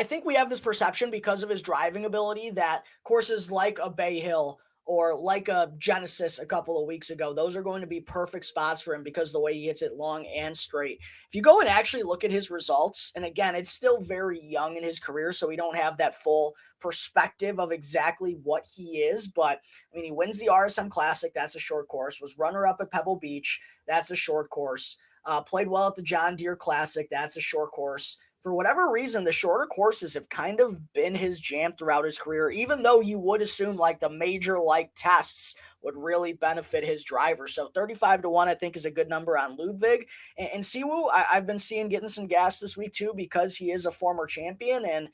think we have this perception because of his driving ability that courses like a Bay Hill or like a Genesis a couple of weeks ago, those are going to be perfect spots for him because the way he hits it long and straight. If you go and actually look at his results, and again, it's still very young in his career, so we don't have that full perspective of exactly what he is. But I mean, he wins the RSM Classic. That's a short course. Was runner-up at Pebble Beach. That's a short course. Played well at the John Deere Classic. That's a short course. For whatever reason, the shorter courses have kind of been his jam throughout his career, even though you would assume like the major like tests would really benefit his driver. So 35-1, I think, is a good number on Ludwig. And Siwoo, I've been seeing getting some gas this week too because he is a former champion and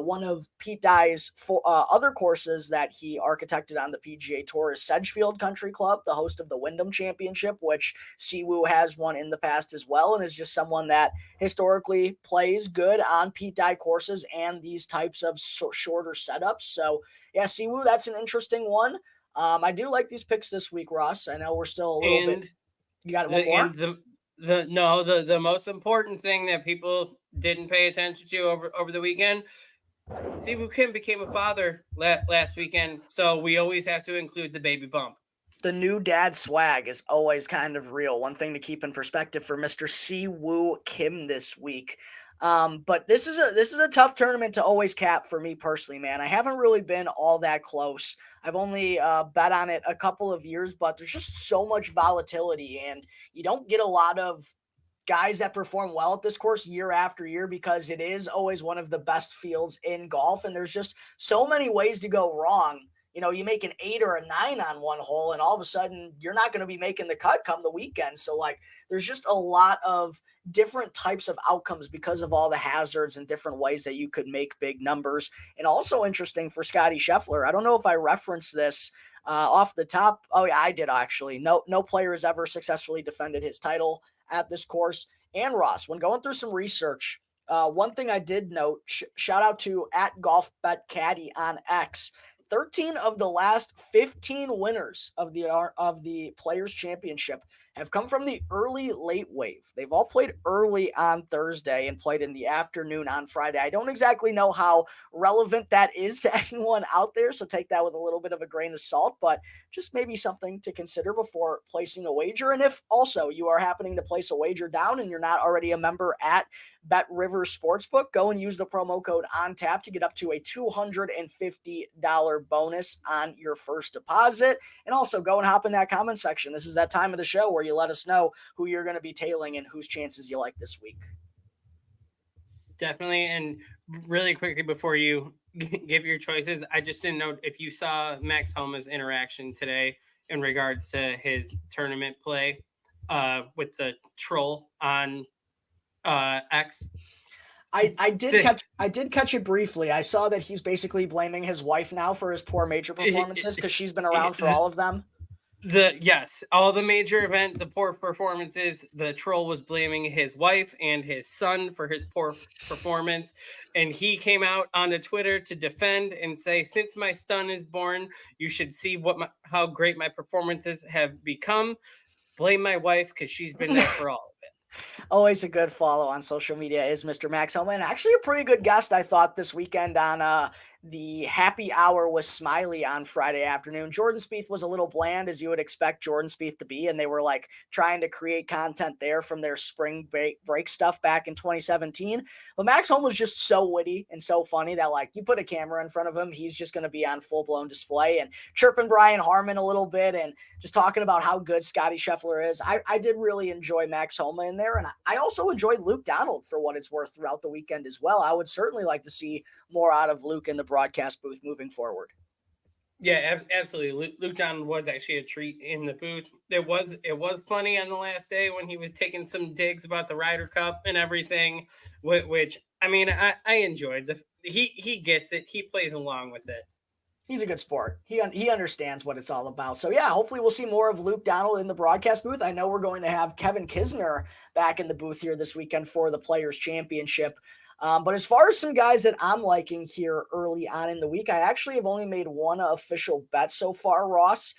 one of Pete Dye's other courses that he architected on the PGA Tour is Sedgefield Country Club, the host of the Wyndham Championship, which Siwoo has won in the past as well, and is just someone that historically plays good on Pete Dye courses and these types of shorter setups. So yeah, Siwoo, that's an interesting one. I do like these picks this week, Ross. I know we're still a little bit. You got one more? The most important thing that people didn't pay attention to over the weekend. Siwoo Kim became a father last weekend, so we always have to include the baby bump. The new dad swag is always kind of real. One thing to keep in perspective for Mr. Siwoo Kim this week. But this is a tough tournament to always cap for me personally, man. I haven't really been all that close. I've only bet on it a couple of years, but there's just so much volatility, and you don't get a lot of guys that perform well at this course year after year because it is always one of the best fields in golf, and there's just so many ways to go wrong. You know, you make an 8 or a 9 on one hole, and all of a sudden you're not going to be making the cut come the weekend. So, like, there's just a lot of different types of outcomes because of all the hazards and different ways that you could make big numbers. And also interesting for Scottie Scheffler. I don't know if I referenced this off the top. Oh, yeah, I did actually. No player has ever successfully defended his title at this course. And Ross, when going through some research, one thing I did note, shout out to @GolfBetCaddy on X. 13 of the last 15 winners of the Players Championship have come from the late wave. They've all played early on Thursday and played in the afternoon on Friday. I don't exactly know how relevant that is to anyone out there, so take that with a little bit of a grain of salt, but just maybe something to consider before placing a wager. And if also you are happening to place a wager down and you're not already a member at Bet River Sportsbook, go and use the promo code ONTAP to get up to a $250 bonus on your first deposit. And also go and hop in that comment section. This is that time of the show where you let us know who you're going to be tailing and whose chances you like this week. Definitely. And really quickly before you give your choices, I just didn't know if you saw Max Homa's interaction today in regards to his tournament play with the troll on X. I did catch it briefly. I saw that he's basically blaming his wife now for his poor major performances because she's been around for all of them. All the major event, the poor performances, the troll was blaming his wife and his son for his poor performance. And he came out onto Twitter to defend and say, since my son is born, you should see how great my performances have become. blame my wife because she's been there for all of it. Always a good follow on social media is Mr. Max Homa, and actually a pretty good guest, I thought, this weekend on the happy hour with Smiley on Friday afternoon. Jordan Spieth was a little bland, as you would expect Jordan Spieth to be, and they were like trying to create content there from their spring break stuff back in 2017. But Max Homa was just so witty and so funny that, like, you put a camera in front of him, he's just going to be on full blown display, and chirping Brian Harmon a little bit and just talking about how good Scottie Scheffler is. I did really enjoy Max Homa in there, and I also enjoyed Luke Donald for what it's worth throughout the weekend as well. I would certainly like to see more out of Luke in the broadcast booth moving forward. Yeah, absolutely. Luke Donald was actually a treat in the booth. It was funny on the last day when he was taking some digs about the Ryder Cup and everything, which I mean I enjoyed. He gets it. He plays along with it. He's a good sport. He understands what it's all about. So yeah, hopefully we'll see more of Luke Donald in the broadcast booth. I know we're going to have Kevin Kisner back in the booth here this weekend for the Players Championship. But as far as some guys that I'm liking here early on in the week, I actually have only made one official bet so far, Ross.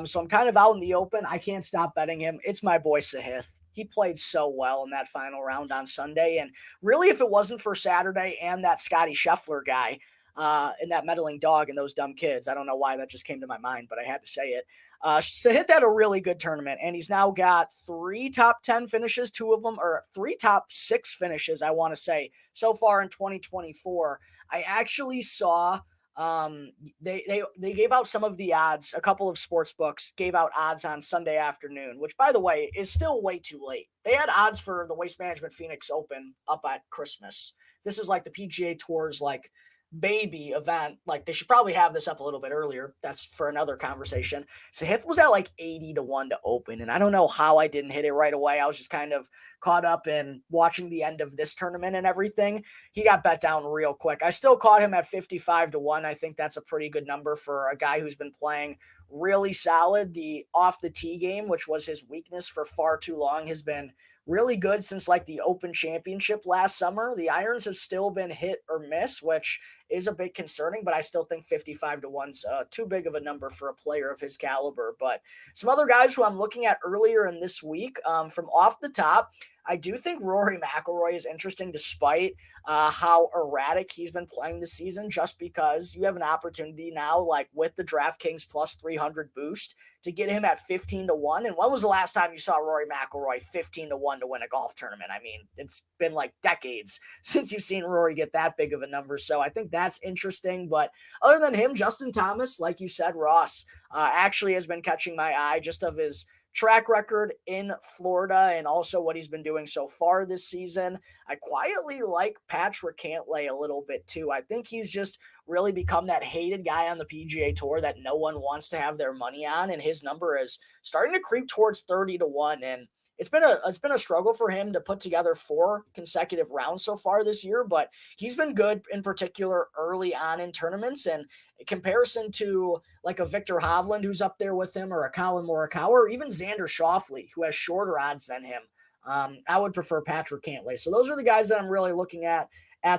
So I'm kind of out in the open. I can't stop betting him. It's my boy Sahith. He played so well in that final round on Sunday. And really, if it wasn't for Saturday and that Scottie Scheffler guy, and that meddling dog and those dumb kids. I don't know why that just came to my mind, but I had to say it. Sahith had a really good tournament, and he's now got 3 top 10 finishes, 2 of them, or 3 top 6 finishes, I want to say, so far in 2024. I actually saw they gave out some of the odds. A couple of sports books gave out odds on Sunday afternoon, which, by the way, is still way too late. They had odds for the Waste Management Phoenix Open up at Christmas. This is like the PGA Tour's like baby event. Like, they should probably have this up a little bit earlier. That's for another conversation. Sahith was at like 80-1 to open, and I don't know how I didn't hit it right away. I was just kind of caught up in watching the end of this tournament and everything. He got bet down real quick. I still caught him at 55-1. I think that's a pretty good number for a guy who's been playing really solid. The off the tee game, which was his weakness for far too long, has been really good since like the Open Championship last summer. The irons have still been hit or miss, which is a bit concerning, but I still think 55-1's too big of a number for a player of his caliber. But some other guys who I'm looking at earlier in this week, from off the top, I do think Rory McIlroy is interesting despite how erratic he's been playing this season, just because you have an opportunity now, like with the DraftKings plus 300 boost, to get him at 15-1. And when was the last time you saw Rory McIlroy 15-1 to win a golf tournament? I mean, it's been like decades since you've seen Rory get that big of a number. So I think that's interesting. But other than him, Justin Thomas, like you said, Ross, actually has been catching my eye just of his track record in Florida and also what he's been doing so far this season. I quietly like Patrick Cantlay a little bit too. I think he's just really become that hated guy on the PGA Tour that no one wants to have their money on, and his number is starting to creep towards 30-1. And it's been a struggle for him to put together 4 consecutive rounds so far this year, but he's been good in particular early on in tournaments. And in comparison to like a Victor Hovland who's up there with him, or a Colin Morikawa, or even Xander Schauffele, who has shorter odds than him, I would prefer Patrick Cantlay. So those are the guys that I'm really looking at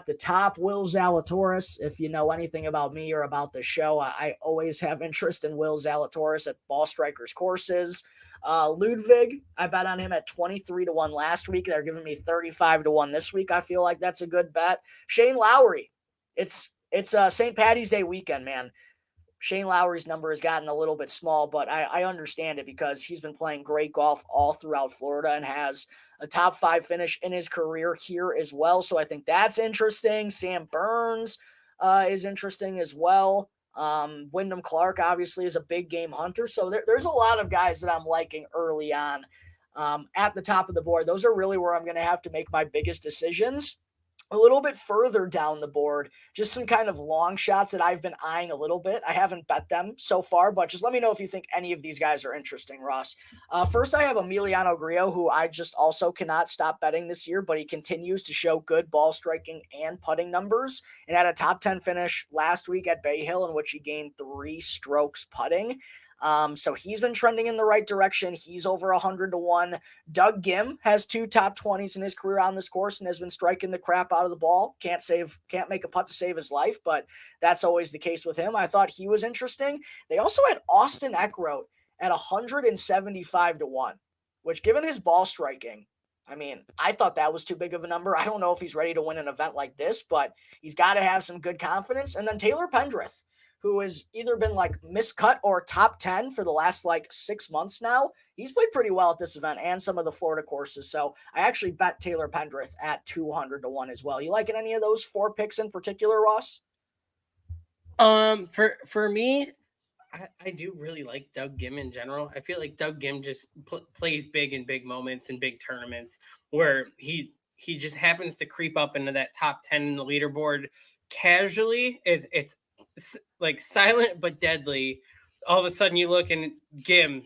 the top. Will Zalatoris, if you know anything about me or about the show, I always have interest in Will Zalatoris at Ball Strikers courses. Ludwig, I bet on him at 23-1 last week. They're giving me 35-1 this week. I feel like that's a good bet. Shane Lowry, it's St. Patty's Day weekend, man. Shane Lowry's number has gotten a little bit small, but I understand it because he's been playing great golf all throughout Florida and has a top 5 finish in his career here as well. So I think that's interesting. Sam Burns is interesting as well. Wyndham Clark obviously is a big game hunter. So there's a lot of guys that I'm liking early on at the top of the board. Those are really where I'm going to have to make my biggest decisions. A little bit further down the board, just some kind of long shots that I've been eyeing a little bit. I haven't bet them so far, but just let me know if you think any of these guys are interesting, Ross. First, I have Emiliano Grillo, who I just also cannot stop betting this year, but he continues to show good ball striking and putting numbers, and had a top 10 finish last week at Bay Hill, in which he gained 3 strokes putting. So he's been trending in the right direction. He's over 100-1. Doug Gim has 2 top 20s in his career on this course and has been striking the crap out of the ball. Can't make a putt to save his life, but that's always the case with him. I thought he was interesting. They also had Austin Eckroat at 175-1. which given his ball striking, I mean, I thought that was too big of a number. I don't know if he's ready to win an event like this, but he's got to have some good confidence. And then Taylor Pendrith, who has either been like miscut or top 10 for the last like 6 months now. He's played pretty well at this event and some of the Florida courses. So I actually bet Taylor Pendrith at 200-1 as well. You liking any of those 4 picks in particular, Ross? For me, I do really like Doug Gim in general. I feel like Doug Gim just plays big in big moments and big tournaments where he just happens to creep up into that top 10 in the leaderboard casually. It's like silent but deadly. All of a sudden you look and Gim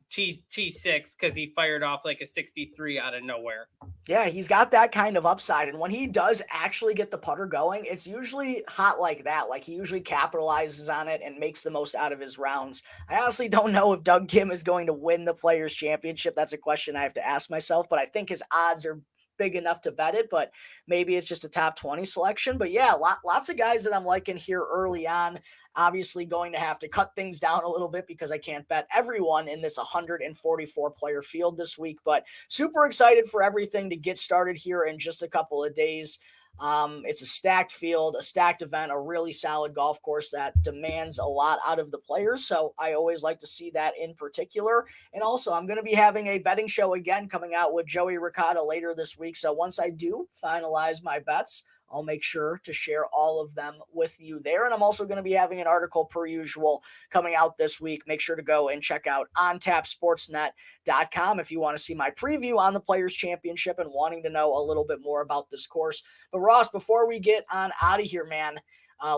T6 because he fired off like a 63 out of nowhere. Yeah, he's got that kind of upside. And when he does actually get the putter going, it's usually hot like that. Like he usually capitalizes on it and makes the most out of his rounds. I honestly don't know if Doug Kim is going to win the Players' Championship. That's a question I have to ask myself, but I think his odds are big enough to bet it, but maybe it's just a top 20 selection. But yeah, lots of guys that I'm liking here early on. Obviously going to have to cut things down a little bit because I can't bet everyone in this 144 player field this week, but super excited for everything to get started here in just a couple of days. It's a stacked field, a stacked event, a really solid golf course that demands a lot out of the players. So I always like to see that in particular. And also, I'm going to be having a betting show again coming out with Joey Ricotta later this week. So once I do finalize my bets, I'll make sure to share all of them with you there. And I'm also going to be having an article per usual coming out this week. Make sure to go and check out ontapsportsnet.com if you want to see my preview on the Players' Championship and wanting to know a little bit more about this course. But Ross, before we get on out of here, man,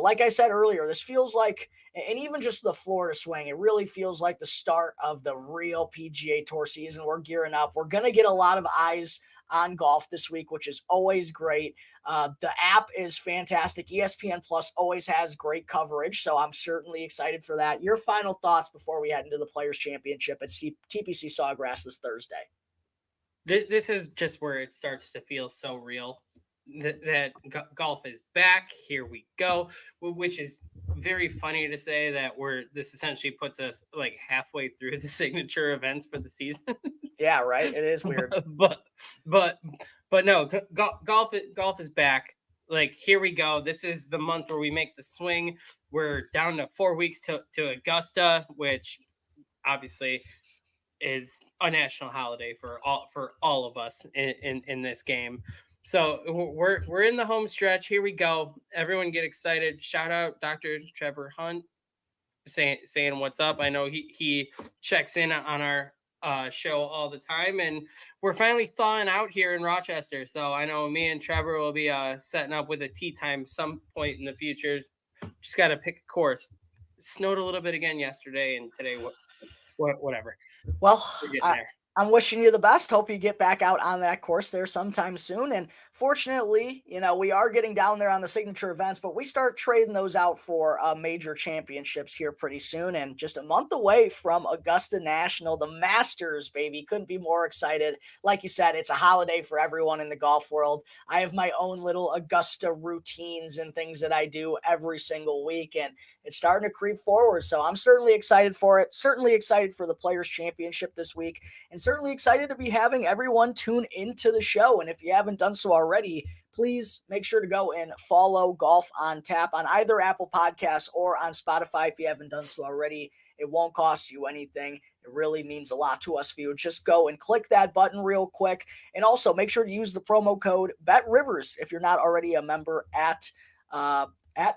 like I said earlier, this feels like, and even just the Florida swing, it really feels like the start of the real PGA Tour season. We're gearing up. We're going to get a lot of eyes on golf this week, which is always great. The app is fantastic. ESPN Plus always has great coverage, so I'm certainly excited for that. Your final thoughts before we head into the Players' Championship at TPC Sawgrass this Thursday? This is just where it starts to feel so real. That golf is back. Here we go, which is very funny to say that this essentially puts us like halfway through the signature events for the season. Yeah, right. It is weird, but no, golf is back. Like, here we go. This is the month where we make the swing. We're down to 4 weeks to Augusta, which obviously is a national holiday for all of us in this game. So we're in the home stretch. Here we go. Everyone get excited. Shout out Dr. Trevor Hunt saying what's up. I know he checks in on our show all the time, and we're finally thawing out here in Rochester. So I know me and Trevor will be setting up with a tee time some point in the future. Just got to pick a course. It snowed a little bit again yesterday, and today whatever. Well, I'm wishing you the best. Hope you get back out on that course there sometime soon. And fortunately, we are getting down there on the signature events, but we start trading those out for major championships here pretty soon. And just a month away from Augusta National, the Masters, baby. Couldn't be more excited. Like you said, it's a holiday for everyone in the golf world. I have my own little Augusta routines and things that I do every single week, and it's starting to creep forward. So I'm certainly excited for it. Certainly excited for the Players' Championship this week, and certainly excited to be having everyone tune into the show. And if you haven't done so already, please make sure to go and follow Golf on Tap on either Apple Podcasts or on Spotify if you haven't done so already. It won't cost you anything. It really means a lot to us if you would just go and click that button real quick. And also make sure to use the promo code BetRivers if you're not already a member at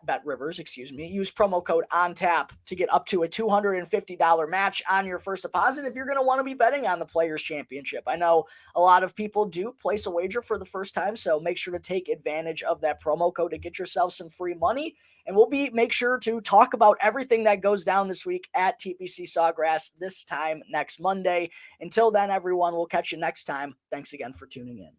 BetRivers, use promo code ONTAP to get up to a $250 match on your first deposit if you're going to want to be betting on the Players' Championship. I know a lot of people do place a wager for the first time, so make sure to take advantage of that promo code to get yourself some free money. And make sure to talk about everything that goes down this week at TPC Sawgrass this time next Monday. Until then, everyone, we'll catch you next time. Thanks again for tuning in.